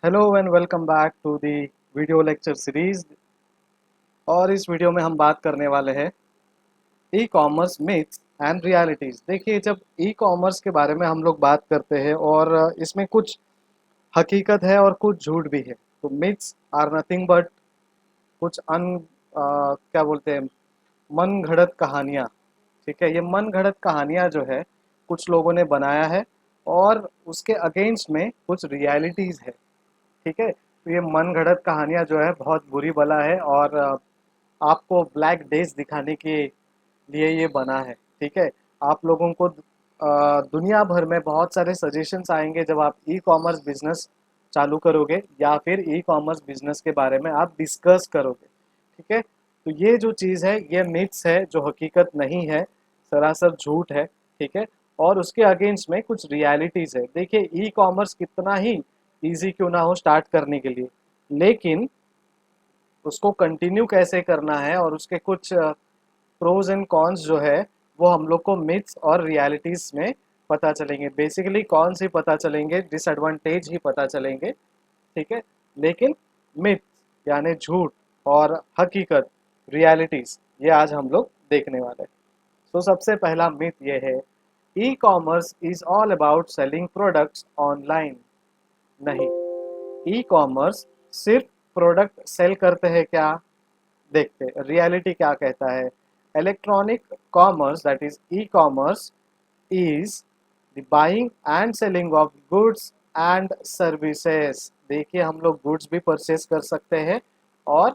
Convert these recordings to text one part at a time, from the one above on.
Hello and welcome back to the video lecture series. और इस video में हम बात करने वाले हैं e commerce myths and realities. देखिए, जब ई कॉमर्स के बारे में हम लोग बात करते हैं और इसमें कुछ हकीकत है और कुछ झूठ भी है। तो मिथ्स आर नथिंग बट कुछ क्या बोलते हैं, मन घड़त कहानियाँ। ठीक है, ये मन घड़त कहानियाँ जो है कुछ लोगों ने बनाया है और उसके अगेंस्ट में कुछ रियलिटीज़ है। ठीक है, तो ये मन घड़त कहानियाँ जो है बहुत बुरी बला है और आपको ब्लैक डेज दिखाने के लिए ये बना है। ठीक है, आप लोगों को दुनिया भर में बहुत सारे सजेशंस आएंगे जब आप ई कॉमर्स बिजनेस चालू करोगे या फिर ई कॉमर्स बिजनेस के बारे में आप डिस्कस करोगे। ठीक है, तो ये जो चीज़ है ये मिथ्स है, जो हकीकत नहीं है, सरासर झूठ है। ठीक है, और उसके अगेंस्ट में कुछ रियलिटीज़ है। देखिए, ई कॉमर्स कितना ही ईजी क्यों ना हो स्टार्ट करने के लिए, लेकिन उसको कंटिन्यू कैसे करना है और उसके कुछ प्रोज एंड कॉन्स जो है वो हम लोग को मिथ्स और रियलिटीज में पता चलेंगे। बेसिकली कौन सी पता चलेंगे, डिसएडवांटेज ही पता चलेंगे। ठीक है, लेकिन मिथ यानी झूठ और हकीकत रियलिटीज ये आज हम लोग देखने वाले हैं। तो सबसे पहला मिथ ये है, ई commerce is all about selling products online. नहीं, ई कॉमर्स सिर्फ प्रोडक्ट सेल करते हैं क्या? देखते हैं रियलिटी क्या कहता है। Electronic commerce that is E commerce is the buying and selling of goods and services. देखिए, हम लोग गुड्स भी परचेज कर सकते हैं और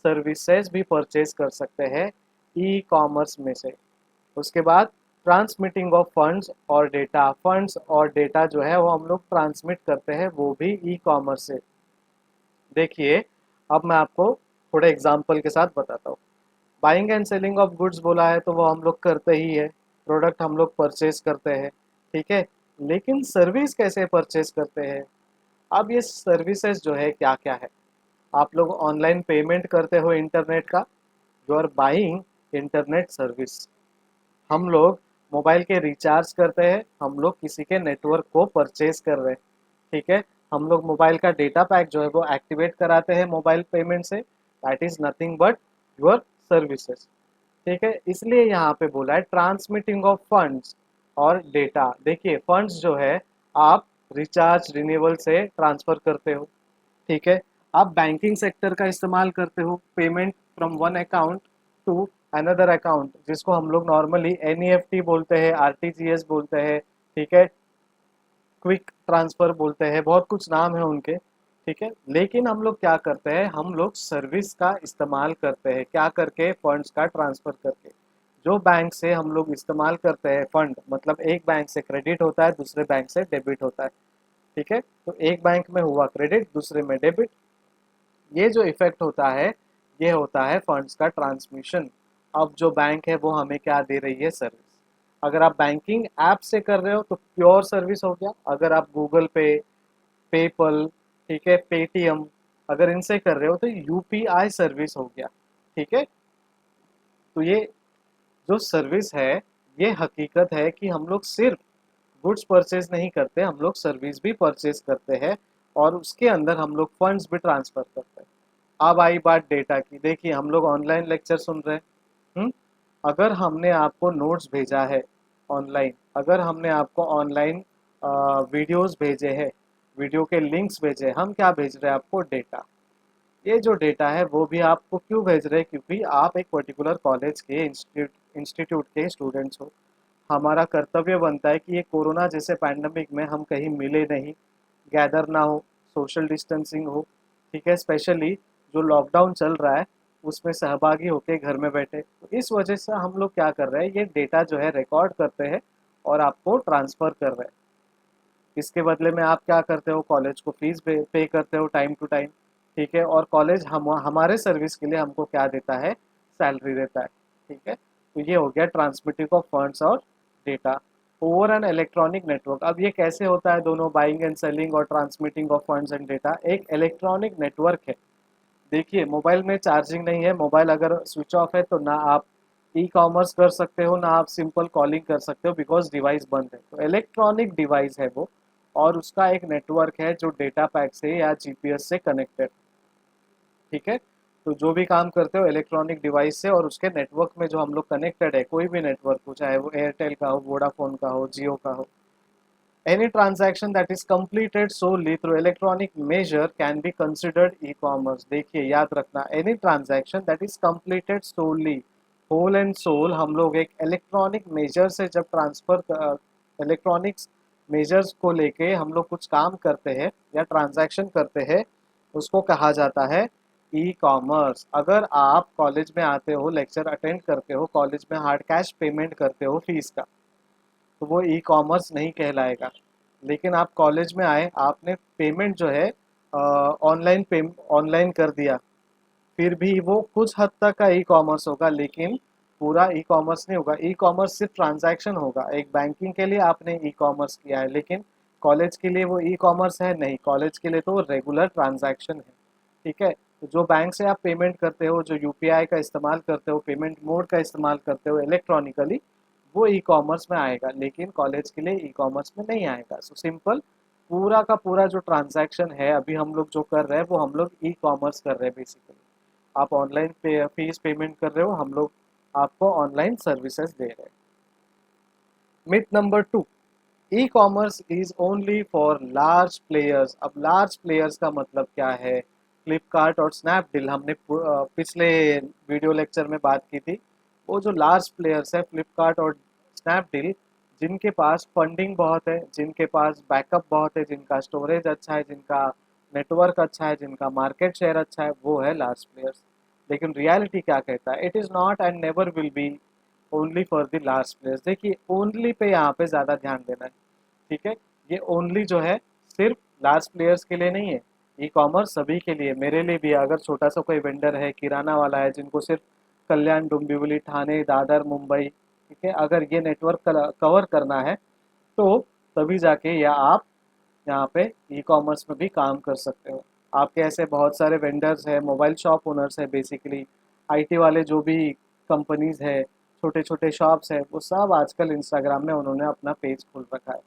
सर्विसेज भी परचेज कर सकते हैं ई कॉमर्स में से। उसके बाद ट्रांसमिटिंग ऑफ फंड्स और डेटा, फंड्स और डेटा जो है वो हम लोग ट्रांसमिट करते हैं, वो भी ई कॉमर्स से। देखिए, अब मैं आपको थोड़े एग्जाम्पल के साथ बताता हूँ। Buying and selling of goods बोला है तो वो हम लोग करते ही है, प्रोडक्ट हम लोग परचेज करते हैं। ठीक है, लेकिन सर्विस कैसे परचेज करते हैं? अब ये सर्विसेज जो है क्या क्या है? आप लोग ऑनलाइन पेमेंट करते हो इंटरनेट का, you are buying internet service. हम लोग मोबाइल के रिचार्ज करते हैं, हम लोग किसी के नेटवर्क को परचेज कर रहे हैं। ठीक है, हम लोग मोबाइल का डेटा पैक जो है वो एक्टिवेट कराते हैं मोबाइल पेमेंट से, that is nothing but your services. ठीक है, इसलिए यहाँ पे बोला है ट्रांसमिटिंग ऑफ फंड्स और डेटा। देखिए, फंड्स जो है आप रिचार्ज रिन्यूअल से ट्रांसफर करते हो। ठीक है, आप बैंकिंग सेक्टर का इस्तेमाल करते हो, payment from one account to another account, जिसको हम लोग नॉर्मली एनईएफटी बोलते हैं, आरटीजीएस बोलते हैं। ठीक है, क्विक ट्रांसफर बोलते हैं, बहुत कुछ नाम है उनके। ठीक है, लेकिन हम लोग क्या करते हैं, हम लोग सर्विस का इस्तेमाल करते हैं, क्या करके? फंड्स का ट्रांसफर करके। जो बैंक से हम लोग इस्तेमाल करते हैं फंड, मतलब एक बैंक से क्रेडिट होता है, दूसरे बैंक से डेबिट होता है। ठीक है, तो एक बैंक में हुआ क्रेडिट, दूसरे में डेबिट। ये जो इफेक्ट होता है ये होता है फंड्स का ट्रांसमिशन। अब जो बैंक है वो हमें क्या दे रही है? सर्विस। अगर आप बैंकिंग ऐप से कर रहे हो तो प्योर सर्विस हो गया। अगर आप गूगल पे, पेपल, ठीक है, पेटीएम, अगर इनसे कर रहे हो तो यूपीआई सर्विस हो गया। ठीक है, तो ये जो सर्विस है ये हकीकत है कि हम लोग सिर्फ गुड्स परचेज नहीं करते, हम लोग सर्विस भी परचेज करते हैं और उसके अंदर हम लोग फंड्स भी ट्रांसफर करते हैं। अब आई बात डेटा की। देखिए, हम लोग ऑनलाइन लेक्चर सुन रहे हैं। अगर हमने आपको नोट्स भेजा है ऑनलाइन, अगर हमने आपको ऑनलाइन वीडियोस भेजे हैं, वीडियो के लिंक्स भेजे हैं, हम क्या भेज रहे हैं आपको? डेटा। ये जो डेटा है वो भी आपको क्यों भेज रहे हैं? क्योंकि आप एक पर्टिकुलर कॉलेज के इंस्टीट्यूट के स्टूडेंट्स हो। हमारा कर्तव्य बनता है कि ये कोरोना जैसे पैंडमिक में हम कहीं मिले नहीं, गैदर ना हो, सोशल डिस्टेंसिंग हो। ठीक है, स्पेशली जो लॉकडाउन चल रहा है उसमें सहभागी होके घर में बैठे, तो इस वजह से हम लोग क्या कर रहे हैं, ये डेटा जो है रिकॉर्ड करते हैं और आपको ट्रांसफ़र कर रहे हैं। इसके बदले में आप क्या करते हो? कॉलेज को फीस पे करते हो टाइम टू टाइम। ठीक है, और कॉलेज हमारे सर्विस के लिए हमको क्या देता है? सैलरी देता है। ठीक है, तो ये हो गया ट्रांसमिटिंग ऑफ फंड्स और data over an electronic network. अब ये कैसे होता है दोनों, बाइंग एंड सेलिंग और transmitting of funds and data? एक इलेक्ट्रॉनिक नेटवर्क है। देखिए, मोबाइल में चार्जिंग नहीं है, मोबाइल अगर स्विच ऑफ है तो ना आप ई कॉमर्स कर सकते हो, ना आप सिंपल कॉलिंग कर सकते हो, बिकॉज डिवाइस बंद है। तो इलेक्ट्रॉनिक डिवाइस है वो, और उसका एक नेटवर्क है जो डेटा पैक से या जीपीएस से कनेक्टेड। ठीक है, तो जो भी काम करते हो इलेक्ट्रॉनिक डिवाइस से और उसके नेटवर्क में जो हम लोग कनेक्टेड है, कोई भी नेटवर्क हो, चाहे वो एयरटेल का हो, वोडाफोन का हो, जियो का हो, any transaction that is completed solely through electronic measure can be considered e-commerce। देखिए याद रखना, any transaction that is completed solely, whole and soul, हम लोग एक इलेक्ट्रॉनिक मेजर से जब ट्रांसफर, इलेक्ट्रॉनिक्स मेजर्स को लेके हम लोग कुछ काम करते हैं या ट्रांजैक्शन करते हैं, उसको कहा जाता है ई कॉमर्स। अगर आप कॉलेज में आते हो, लेक्चर अटेंड करते हो, कॉलेज में हार्ड कैश पेमेंट करते हो फीस का, तो वो ई कॉमर्स नहीं कहलाएगा। लेकिन आप कॉलेज में आए, आपने पेमेंट जो है ऑनलाइन कर दिया, फिर भी वो कुछ हद तक का ई कॉमर्स होगा, लेकिन पूरा ई कॉमर्स नहीं होगा। ई कॉमर्स सिर्फ ट्रांजैक्शन होगा। एक बैंकिंग के लिए आपने ई कॉमर्स किया है, लेकिन कॉलेज के लिए वो ई कॉमर्स है नहीं, कॉलेज के लिए तो वो रेगुलर ट्रांजैक्शन है। ठीक है, तो जो बैंक से आप पेमेंट करते हो, जो यूपीआई का इस्तेमाल करते हो, पेमेंट मोड का इस्तेमाल करते हो इलेक्ट्रॉनिकली, वो ई कॉमर्स में आएगा, लेकिन कॉलेज के लिए ई कॉमर्स में नहीं आएगा। सो सिंपल, पूरा का पूरा जो ट्रांजैक्शन है अभी हम लोग जो कर रहे हैं वो हम लोग ई कॉमर्स कर रहे हैं बेसिकली। आप ऑनलाइन फीस पेमेंट कर रहे हो, हम लोग आपको ऑनलाइन सर्विसेज दे रहे हैं। Myth number 2, E commerce is only for large players. अब लार्ज प्लेयर्स का मतलब क्या है? फ्लिपकार्ट और स्नैपडील, हमने पिछले वीडियो लेक्चर में बात की थी। वो जो लार्ज प्लेयर्स है फ्लिपकार्ट और स्नैपडील, जिनके पास फंडिंग बहुत है, जिनके पास बैकअप बहुत है, जिनका स्टोरेज अच्छा है, जिनका नेटवर्क अच्छा है, जिनका मार्केट शेयर अच्छा है, वो है लार्ज प्लेयर्स। लेकिन रियलिटी क्या कहता है? It is not and never will be only for the large players. देखिए ओनली पे यहाँ पे ज़्यादा ध्यान देना है। ठीक है, ये ओनली जो है सिर्फ लार्ज प्लेयर्स के लिए नहीं है, ई कॉमर्स सभी के लिए, मेरे लिए भी। अगर छोटा सा कोई वेंडर है, किराना वाला है, जिनको सिर्फ कल्याण, डोंबिवली, ठाणे, दादर, मुंबई, ठीक है, अगर ये नेटवर्क कवर करना है तो तभी जाके या आप यहाँ पे ई कॉमर्स में भी काम कर सकते हो। आपके ऐसे बहुत सारे वेंडर्स हैं, मोबाइल शॉप ओनर्स है, बेसिकली आईटी वाले जो भी कंपनीज है, छोटे छोटे शॉप्स है, वो सब आजकल इंस्टाग्राम में उन्होंने अपना पेज खोल रखा है।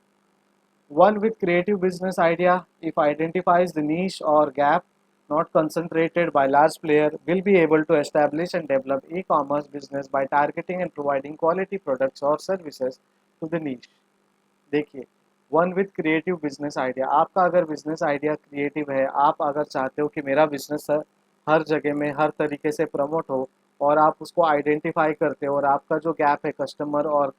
One with creative business idea, if identifies the niche or gap not concentrated by large player, will be able to establish and develop e-commerce business by targeting and providing quality products or services to the niche। देखिए, one with creative business idea, आपका अगर business idea creative है, आप अगर चाहते हो कि मेरा बिजनेस हर जगह में हर तरीके से प्रमोट हो, और आप उसको आइडेंटिफाई करते हो, और आपका जो गैप है कस्टमर और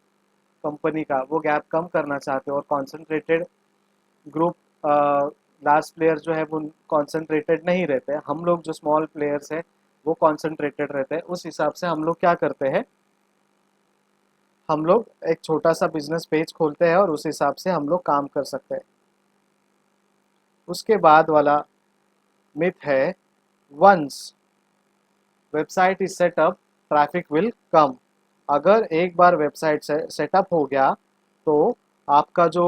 कंपनी का, वो गैप कम करना चाहते हो, और कॉन्सेंट्रेटेड ग्रुप, लार्ज प्लेयर जो है वो कॉन्सेंट्रेटेड नहीं रहते, हम लोग जो स्मॉल प्लेयर्स हैं वो कॉन्सेंट्रेटेड रहते हैं, उस हिसाब से हम लोग क्या करते हैं, हम लोग एक छोटा सा बिजनेस पेज खोलते हैं और उस हिसाब से हम लोग काम कर सकते हैं। उसके बाद वाला मिथ है, once website is set up traffic will come. अगर एक बार वेबसाइट से सेटअप हो गया तो आपका जो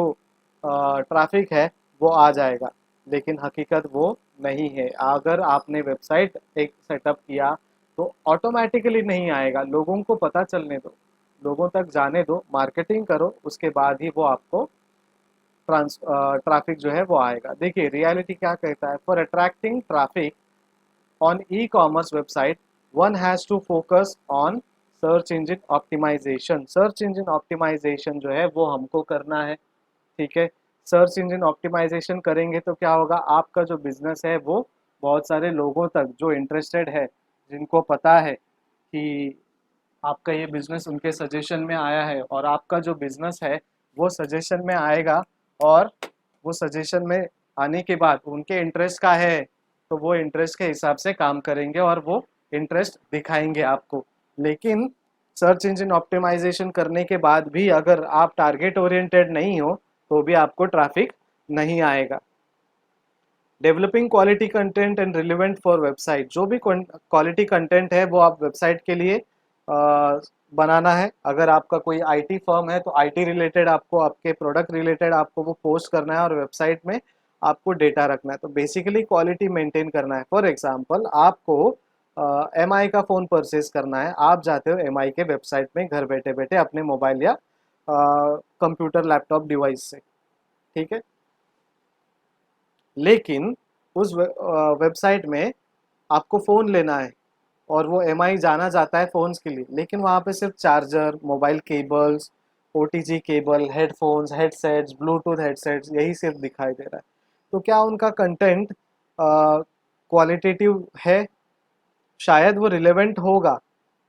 ट्रैफिक है वो आ जाएगा, लेकिन हकीकत वो नहीं है। अगर आपने वेबसाइट एक सेटअप किया तो ऑटोमेटिकली नहीं आएगा, लोगों को पता चलने दो, लोगों तक जाने दो, मार्केटिंग करो, उसके बाद ही वो आपको ट्रैफिक जो है वो आएगा। देखिए रियलिटी क्या कहता है, for attracting traffic on e-commerce website, one has to focus on search engine optimisation. Search engine optimisation जो है वो हमको करना है। ठीक है, सर्च इंजन ऑप्टिमाइजेशन करेंगे तो क्या होगा, आपका जो बिजनेस है वो बहुत सारे लोगों तक जो इंटरेस्टेड है, जिनको पता है कि आपका ये बिजनेस उनके सजेशन में आया है, और आपका जो बिजनेस है वो सजेशन में आएगा, और वो सजेशन में आने के बाद उनके इंटरेस्ट का है तो वो इंटरेस्ट के हिसाब से काम करेंगे और वो इंटरेस्ट दिखाएंगे आपको। लेकिन सर्च इंजन ऑप्टिमाइजेशन करने के बाद भी अगर आप टारगेट ओरिएंटेड नहीं हो तो भी आपको ट्रैफिक नहीं आएगा। Developing quality content and relevant for website, जो भी क्वालिटी कंटेंट है वो आप वेबसाइट के लिए बनाना है। अगर आपका कोई आईटी फर्म है तो आईटी रिलेटेड आपको, आपके प्रोडक्ट रिलेटेड आपको वो पोस्ट करना है और वेबसाइट में आपको डेटा रखना है, तो बेसिकली क्वालिटी मेंटेन करना है। फॉर एग्जांपल आपको एमआई का फ़ोन परचेज करना है, आप जाते हो एमआई के वेबसाइट में घर बैठे बैठे अपने मोबाइल या कंप्यूटर लैपटॉप डिवाइस से। ठीक है, लेकिन उस वेबसाइट में आपको फ़ोन लेना है और वो एमआई जाना जाता है फ़ोन्स के लिए, लेकिन वहाँ पे सिर्फ charger, mobile cables, OTG cable, headphones, headsets, Bluetooth headsets यही सिर्फ दिखाई दे रहा है। तो क्या उनका कंटेंट क्वालिटेटिव है? शायद वो रिलेवेंट होगा,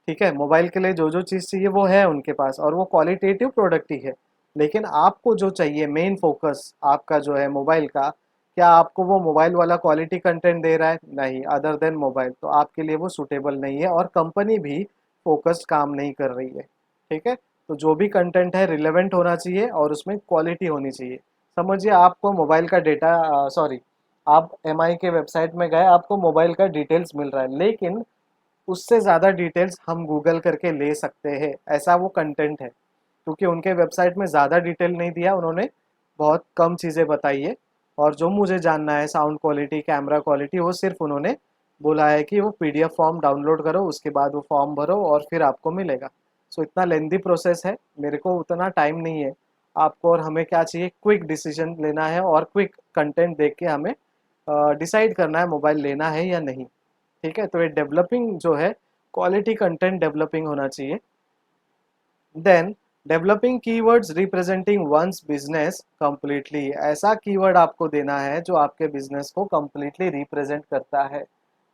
ठीक है, मोबाइल के लिए जो जो चीज़ चाहिए वो है उनके पास और वो क्वालिटेटिव प्रोडक्ट ही है। लेकिन आपको जो चाहिए मेन फोकस आपका जो है मोबाइल का, क्या आपको वो मोबाइल वाला क्वालिटी कंटेंट दे रहा है? नहीं, अदर देन मोबाइल, तो आपके लिए वो सूटेबल नहीं है और कंपनी भी फोकस्ड काम नहीं कर रही है, ठीक है। तो जो भी कंटेंट है रिलेवेंट होना चाहिए और उसमें क्वालिटी होनी चाहिए। समझिए आपको मोबाइल का डेटा, सॉरी, आप एमआई के वेबसाइट में गए, आपको मोबाइल का डिटेल्स मिल रहा है, लेकिन उससे ज़्यादा डिटेल्स हम गूगल करके ले सकते हैं, ऐसा वो कंटेंट है। क्योंकि उनके वेबसाइट में ज़्यादा डिटेल नहीं दिया उन्होंने, बहुत कम चीज़ें बताई है। और जो मुझे जानना है साउंड क्वालिटी, कैमरा क्वालिटी, वो सिर्फ उन्होंने बोला है कि वो पीडीएफ फॉर्म डाउनलोड करो, उसके बाद वो फॉर्म भरो और फिर आपको मिलेगा। सो इतना लेंदी प्रोसेस है, मेरे को उतना टाइम नहीं है। आपको और हमें क्या चाहिए, क्विक डिसीजन लेना है और क्विक कंटेंट देख के हमें डिसाइड करना है मोबाइल लेना है या नहीं, ठीक है। तो ये डेवलपिंग जो है, क्वालिटी कंटेंट डेवलपिंग होना चाहिए। Then developing keywords representing one's business completely, ऐसा कीवर्ड आपको देना है जो आपके बिजनेस को कंप्लीटली रिप्रेजेंट करता है,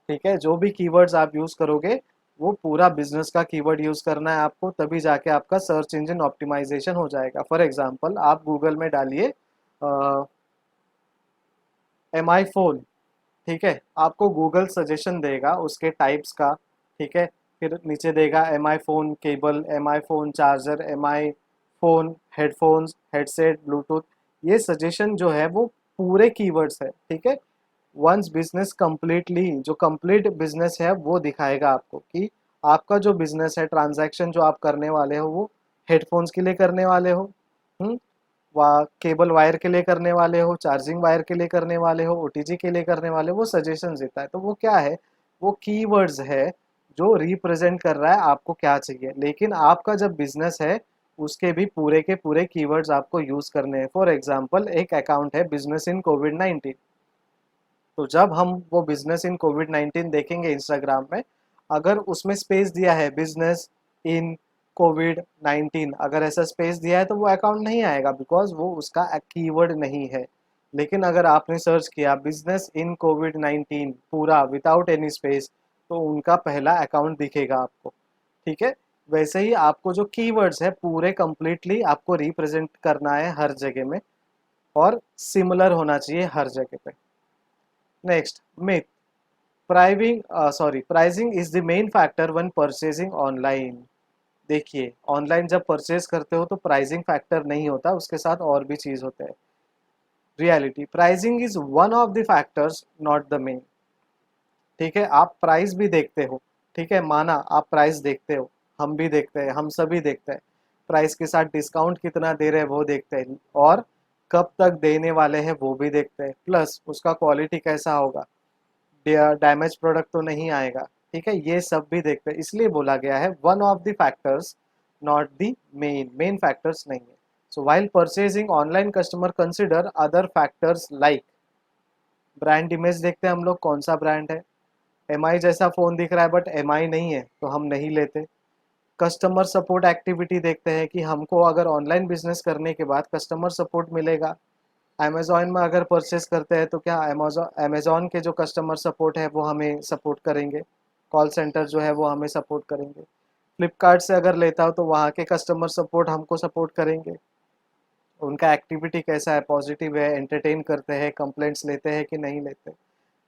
ठीक है। जो भी कीवर्ड्स आप यूज करोगे वो पूरा बिजनेस का कीवर्ड यूज करना है आपको, तभी जाके आपका सर्च इंजन ऑप्टिमाइजेशन हो जाएगा। फॉर एग्जांपल आप गूगल में डालिए एम आई फोन, ठीक है, आपको गूगल सजेशन देगा उसके टाइप्स का, ठीक है। फिर नीचे देगा एम आई फ़ोन केबल, एम आई फ़ोन चार्जर, एम आई फ़ोन हेडफोन्स, हेडसेट, ब्लूटूथ। ये सजेशन जो है वो पूरे कीवर्ड्स है, ठीक है। वंस बिजनेस कंप्लीटली, जो कंप्लीट बिजनेस है वो दिखाएगा आपको कि आपका जो बिजनेस है, ट्रांजैक्शन जो आप करने वाले हो वो हेडफोन्स के लिए करने वाले हो, केबल वायर के लिए करने वाले हो, चार्जिंग वायर के लिए करने वाले हो, ओटीजी के लिए करने वाले हो, वो सजेशन देता है। तो वो क्या है, वो कीवर्ड्स है जो रिप्रेजेंट कर रहा है आपको क्या चाहिए। लेकिन आपका जब बिजनेस है उसके भी पूरे के पूरे कीवर्ड्स आपको यूज करने हैं। फॉर एग्जांपल एक अकाउंट है बिजनेस इन कोविड 19, तो जब हम वो बिजनेस इन कोविड 19 देखेंगे इंस्टाग्राम में, अगर उसमें स्पेस दिया है बिजनेस इन कोविड 19, अगर ऐसा स्पेस दिया है तो वो अकाउंट नहीं आएगा, बिकॉज वो उसका कीवर्ड नहीं है। लेकिन अगर आपने सर्च किया बिजनेस इन कोविड 19 पूरा विदाउट एनी स्पेस, तो उनका पहला अकाउंट दिखेगा आपको, ठीक है। वैसे ही आपको जो कीवर्ड्स है पूरे कंप्लीटली आपको रिप्रेजेंट करना है हर जगह में और सिमिलर होना चाहिए हर जगह पे। Next myth, pricing is the main factor when purchasing online. देखिए ऑनलाइन जब परचेज करते हो तो प्राइसिंग फैक्टर नहीं होता, उसके साथ और भी चीज होते हैं। Reality, pricing is one of the factors, not the main, ठीक है। आप प्राइस भी देखते हो, ठीक है, माना आप प्राइस देखते हो, हम भी देखते हैं, हम सभी देखते हैं। प्राइस के साथ डिस्काउंट कितना दे रहे हैं वो देखते हैं, और कब तक देने वाले हैं वो भी देखते हैं, प्लस उसका क्वालिटी कैसा होगा, डैमेज प्रोडक्ट तो नहीं आएगा, ठीक है, ये सब भी देखते हैं। इसलिए बोला गया है one of the factors, not the main factors नहीं है। So while purchasing online customer consider other factors like, brand image देखते हैं हम लोग, कौन सा ब्रांड है। एमआई जैसा फ़ोन दिख रहा है बट एमआई नहीं है तो हम नहीं लेते। कस्टमर सपोर्ट एक्टिविटी देखते हैं कि हमको अगर ऑनलाइन बिजनेस करने के बाद कस्टमर सपोर्ट मिलेगा। अमेज़न में अगर परचेस करते हैं तो क्या अमेज़न के जो कस्टमर सपोर्ट है वो हमें सपोर्ट करेंगे, कॉल सेंटर जो है वो हमें सपोर्ट करेंगे। फ्लिपकार्ट से अगर लेता हो तो वहाँ के कस्टमर सपोर्ट हमको सपोर्ट करेंगे। उनका एक्टिविटी कैसा है, पॉजिटिव है, एंटरटेन करते हैं, कंप्लेंट्स लेते हैं कि नहीं लेते।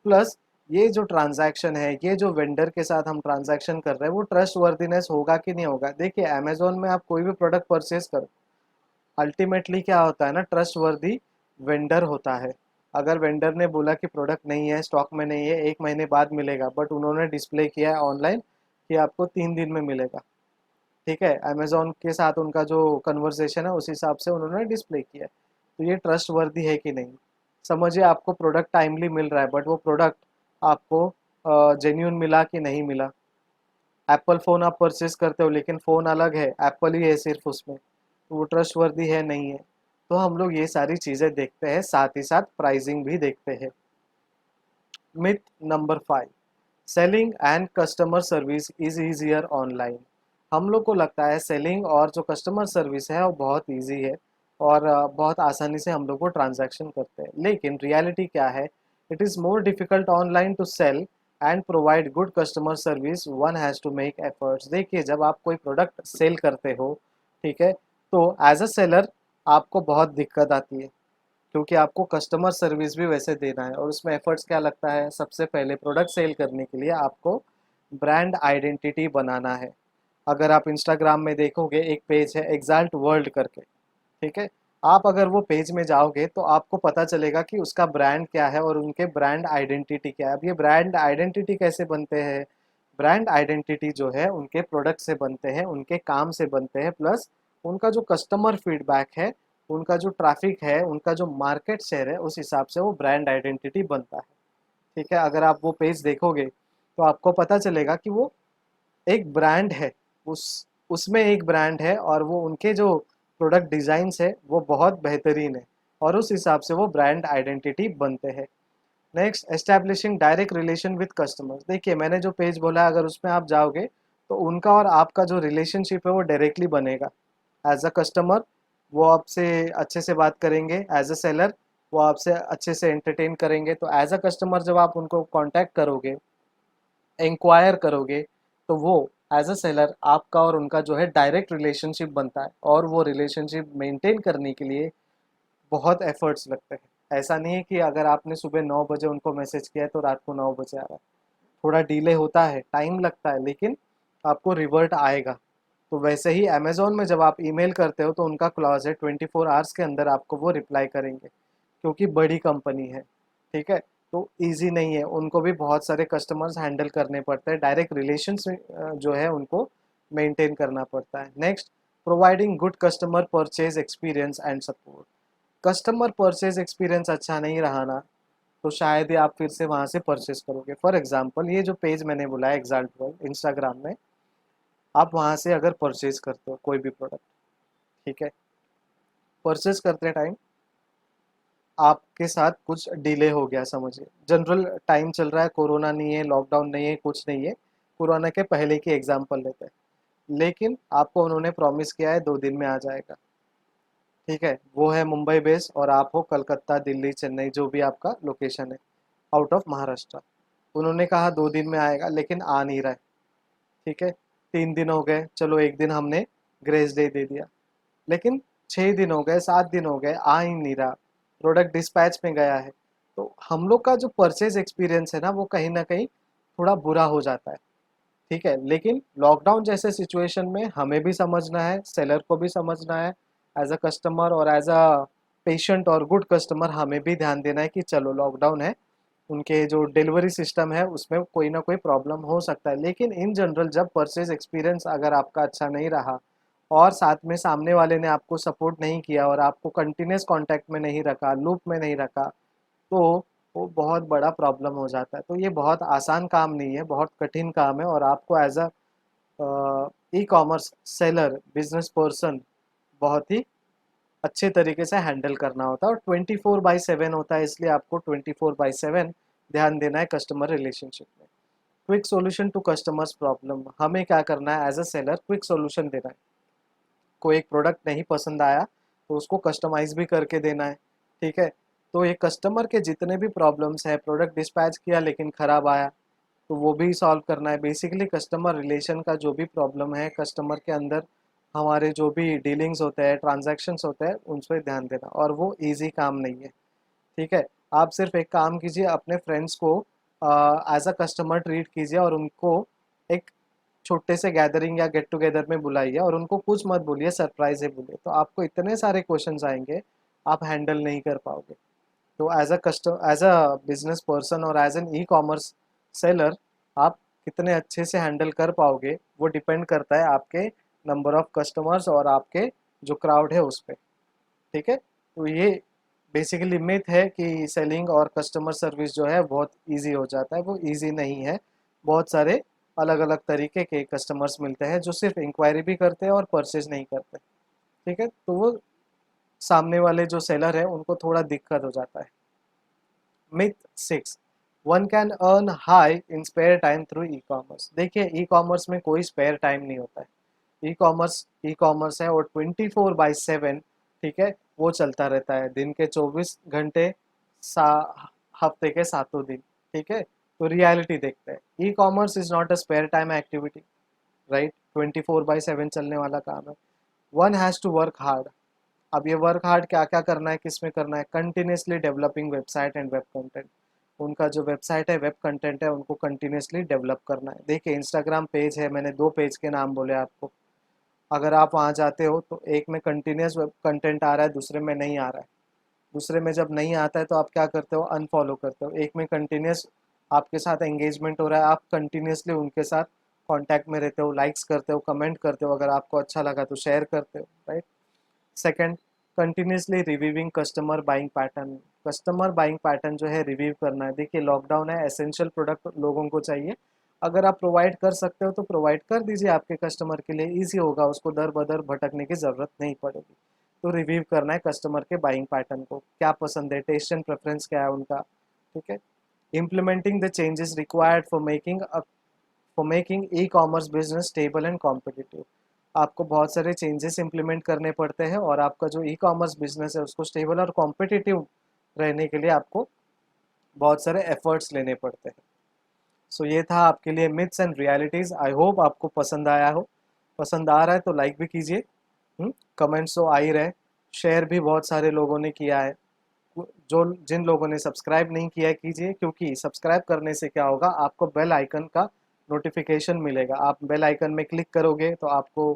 प्लस ये जो ट्रांजैक्शन है, ये जो वेंडर के साथ हम ट्रांजैक्शन कर रहे हैं वो ट्रस्ट वर्दीनेस होगा कि नहीं होगा। देखिए अमेज़न में आप कोई भी प्रोडक्ट परचेज करो, अल्टीमेटली क्या होता है ना, ट्रस्ट वर्दी वेंडर होता है। अगर वेंडर ने बोला कि प्रोडक्ट नहीं है, स्टॉक में नहीं है, 1 महीने बाद मिलेगा, बट उन्होंने डिस्प्ले किया है ऑनलाइन कि आपको 3 दिन में मिलेगा, ठीक है, अमेज़न के साथ उनका जो कन्वर्सेशन है उस हिसाब से उन्होंने डिस्प्ले किया है, तो ये ट्रस्ट वर्दी है कि नहीं। समझिए आपको प्रोडक्ट टाइमली मिल रहा है बट वो प्रोडक्ट आपको जेन्यून मिला कि नहीं मिला। एप्पल फ़ोन आप परचेज करते हो लेकिन फ़ोन अलग है, एप्पल ही है सिर्फ उसमें, तो वो ट्रस्ट वर्दी है नहीं है। तो हम लोग ये सारी चीज़ें देखते हैं, साथ ही साथ प्राइसिंग भी देखते हैं। Myth number 5, selling and customer service is easier online. हम लोग को लगता है सेलिंग और जो कस्टमर सर्विस है वो बहुत इजी है और बहुत आसानी से हम लोग को ट्रांजैक्शन करते हैं, लेकिन रियलिटी क्या है? It is more difficult online to sell and provide good customer service, one has to make efforts. देखिए, जब आप कोई प्रोडक्ट सेल करते हो, ठीक है, तो एज अ सेलर आपको बहुत दिक्कत आती है, क्योंकि आपको कस्टमर सर्विस भी वैसे देना है और उसमें एफर्ट्स क्या लगता है? सबसे पहले प्रोडक्ट सेल करने के लिए आपको ब्रांड आइडेंटिटी बनाना है। अगर आप इंस्टाग्राम में देखोगे, एक पेज है एक्साल्ट वर्ल्ड करके, ठीक है, आप अगर वो पेज में जाओगे तो आपको पता चलेगा कि उसका ब्रांड क्या है और उनके ब्रांड आइडेंटिटी क्या है। अब ये ब्रांड आइडेंटिटी कैसे बनते हैं? ब्रांड आइडेंटिटी जो है उनके प्रोडक्ट से बनते हैं, उनके काम से बनते हैं, प्लस उनका जो कस्टमर फीडबैक है, उनका जो ट्रैफिक है, उनका जो मार्केट शेयर है, उस हिसाब से वो ब्रांड आइडेंटिटी बनता है। ठीक है, अगर आप वो पेज देखोगे तो आपको पता चलेगा कि वो एक ब्रांड है, उस उसमें एक ब्रांड है और वो उनके जो प्रोडक्ट डिज़ाइंस है वो बहुत बेहतरीन है और उस हिसाब से वो ब्रांड आइडेंटिटी बनते हैं। Next, establishing direct relation with customers. देखिए, मैंने जो पेज बोला, अगर उसमें आप जाओगे तो उनका और आपका जो रिलेशनशिप है वो डायरेक्टली बनेगा। एज अ कस्टमर वो आपसे अच्छे से बात करेंगे, एज अ सेलर वो आपसे अच्छे से एंटरटेन करेंगे। तो एज अ कस्टमर जब आप उनको कांटेक्ट करोगे, इंक्वायर करोगे, तो वो एज अ सेलर आपका और उनका जो है डायरेक्ट रिलेशनशिप बनता है और वो रिलेशनशिप मेंटेन करने के लिए बहुत एफर्ट्स लगते हैं। ऐसा नहीं है कि अगर आपने सुबह 9 बजे उनको मैसेज किया है तो रात को 9 बजे आ रहा है। थोड़ा डिले होता है, टाइम लगता है, लेकिन आपको रिवर्ट आएगा। तो वैसे ही अमेज़न में जब आप ईमेल करते हो तो उनका क्लॉज़ है 24 आवर्स के अंदर आपको वो रिप्लाई करेंगे, क्योंकि बड़ी कंपनी है, ठीक है? तो ईज़ी नहीं है, उनको भी बहुत सारे कस्टमर्स हैंडल करने पड़ते हैं, डायरेक्ट रिलेशंस जो है उनको मेंटेन करना पड़ता है। Next, providing good customer purchase experience and support. Customer purchase experience अच्छा नहीं रहा ना, तो शायद ही आप फिर से वहाँ से परचेज़ करोगे। फॉर एग्ज़ाम्पल, ये जो पेज मैंने बोला है एक्साल्ट वर्ल्ड, इंस्टाग्राम में, आप वहाँ से अगर परचेज़ करते हो कोई भी प्रोडक्ट, ठीक है? परचेज़ करते टाइम आपके साथ कुछ डिले हो गया समझिए। जनरल टाइम चल रहा है, कोरोना नहीं है, लॉकडाउन नहीं है, कुछ नहीं है। कोरोना के पहले की एग्ज़ाम्पल लेते हैं। लेकिन आपको उन्होंने प्रॉमिस किया है 2 दिन में आ जाएगा, ठीक है? वो है मुंबई बेस्ड और आप हो कलकत्ता, दिल्ली, चेन्नई, जो भी आपका लोकेशन है, आउट ऑफ महाराष्ट्र। उन्होंने कहा 2 दिन में आएगा, लेकिन आ नहीं रहा है, ठीक है? 3 दिन हो गए, चलो 1 दिन हमने ग्रेस डे दे दिया। लेकिन 6 दिन हो गए, 7 दिन हो गए, आ ही नहीं रहा, प्रोडक्ट डिस्पैच में गया है। तो हम लोग का जो परचेज एक्सपीरियंस है ना, वो कहीं न कहीं थोड़ा बुरा हो जाता है, ठीक है? लेकिन लॉकडाउन जैसे सिचुएशन में हमें भी समझना है, सेलर को भी समझना है, एज़ अ कस्टमर और एज़ अ पेशेंट और गुड कस्टमर हमें भी ध्यान देना है कि चलो लॉकडाउन है, उनके जो डिलीवरी सिस्टम है उसमें कोई ना कोई प्रॉब्लम हो सकता है। लेकिन इन जनरल जब परचेज एक्सपीरियंस अगर आपका अच्छा नहीं रहा और साथ में सामने वाले ने आपको सपोर्ट नहीं किया और आपको कंटिन्यूस कांटेक्ट में नहीं रखा, लूप में नहीं रखा, तो वो बहुत बड़ा प्रॉब्लम हो जाता है। तो ये बहुत आसान काम नहीं है, बहुत कठिन काम है और आपको as a E commerce seller, business person बहुत ही अच्छे तरीके से हैंडल करना होता है और 24/7 होता है, इसलिए आपको 24/7 ध्यान देना है कस्टमर रिलेशनशिप में। Quick solution to customers problem, हमें क्या करना है? As a seller quick solution देना है। कोई एक प्रोडक्ट नहीं पसंद आया तो उसको कस्टमाइज भी करके देना है, ठीक है? तो ये कस्टमर के जितने भी प्रॉब्लम्स हैं, प्रोडक्ट डिस्पैच किया लेकिन ख़राब आया, तो वो भी सॉल्व करना है। बेसिकली कस्टमर रिलेशन का जो भी प्रॉब्लम है, कस्टमर के अंदर हमारे जो भी डीलिंग्स होते हैं, ट्रांजैक्शंस होते हैं, उन पे ध्यान देना, और वो ईज़ी काम नहीं है, ठीक है? आप सिर्फ एक काम कीजिए, अपने फ्रेंड्स को एज़ अ कस्टमर ट्रीट कीजिए और उनको एक छोटे से गैदरिंग या गेट टुगेदर में बुलाइए और उनको कुछ मत बोलिए, सरप्राइज़ है बोलिए, तो आपको इतने सारे क्वेश्चंस आएँगे, आप हैंडल नहीं कर पाओगे। तो एज अ बिजनेस पर्सन और as an e commerce seller आप कितने अच्छे से हैंडल कर पाओगे, वो डिपेंड करता है आपके नंबर ऑफ कस्टमर्स और आपके जो क्राउड है उस पे, ठीक है? तो ये बेसिकली मिथ है कि सेलिंग और कस्टमर सर्विस जो है बहुत इजी हो जाता है, वो इजी नहीं है। बहुत सारे अलग अलग तरीके के कस्टमर्स मिलते हैं जो सिर्फ इंक्वायरी भी करते हैं और परचेज नहीं करते, ठीक है? तो वो सामने वाले जो सेलर है उनको थोड़ा दिक्कत हो जाता है। Myth 6, one can earn high in spare time through e commerce. देखिए ई कॉमर्स में कोई स्पेयर टाइम नहीं होता है। ई कॉमर्स है और 24/7, ठीक है, वो चलता रहता है, दिन के 24 घंटे, हफ्ते के 7 दिन, ठीक है। तो रियलिटी देखते हैं, e commerce is not a spare time activity, right. 24/7 चलने वाला काम है। One has to work hard. अब ये वर्क हार्ड क्या क्या करना है, किस में करना है? Continuously developing website and web content. उनका जो वेबसाइट है, वेब कंटेंट है, उनको कंटिन्यूसली डेवलप करना है। देखिए इंस्टाग्राम पेज है, मैंने 2 पेज के नाम बोले आपको। अगर आप वहाँ जाते हो तो एक में कंटिन्यूस वेब कंटेंट आ रहा है, दूसरे में नहीं आ रहा है। दूसरे में जब नहीं आता है तो आप क्या करते हो? अनफॉलो करते हो। एक में कंटिन्यूस आपके साथ एंगेजमेंट हो रहा है, आप कंटिन्यूसली उनके साथ कांटेक्ट में रहते हो, लाइक्स करते हो, कमेंट करते हो, अगर आपको अच्छा लगा तो शेयर करते हो, right. Second, continuously reviewing customer buying pattern. Customer buying pattern जो है रिव्यू करना है। देखिए लॉकडाउन है, एसेंशियल प्रोडक्ट लोगों को चाहिए, अगर आप प्रोवाइड कर सकते हो तो प्रोवाइड कर दीजिए, आपके कस्टमर के लिए ईजी होगा, उसको दर बदर भटकने की ज़रूरत नहीं पड़ेगी। तो रिव्यू करना है कस्टमर के बाइंग पैटर्न को, क्या पसंद है, टेस्ट एंड प्रेफरेंस क्या है उनका, ठीक है। Implementing the changes required for making e commerce business stable and competitive. आपको बहुत सारे चेंजेस इंप्लीमेंट करने पड़ते हैं और आपका जो ई कॉमर्स बिजनेस है उसको स्टेबल और कॉम्पिटिटिव रहने के लिए आपको बहुत सारे एफर्ट्स लेने पड़ते हैं। सो ये था आपके लिए myths and realities. I hope आपको पसंद आया हो। पसंद आ रहा है तो लाइक भी कीजिए, कमेंट्स तो आ ही रहे, शेयर भी बहुत सारे लोगों ने किया है। जो जिन लोगों ने सब्सक्राइब नहीं किया है कीजिए, क्योंकि सब्सक्राइब करने से क्या होगा, आपको बेल आइकन का नोटिफिकेशन मिलेगा। आप बेल आइकन में क्लिक करोगे तो आपको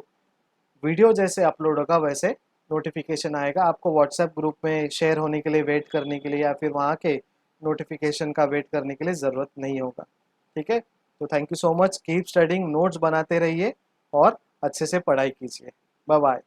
वीडियो जैसे अपलोड होगा वैसे नोटिफिकेशन आएगा। आपको व्हाट्सएप ग्रुप में शेयर होने के लिए वेट करने के लिए या फिर वहाँ के नोटिफिकेशन का वेट करने के लिए ज़रूरत नहीं होगा, ठीक है। तो thank you so much, keep studying, notes बनाते रहिए और अच्छे से पढ़ाई कीजिए। Bye bye.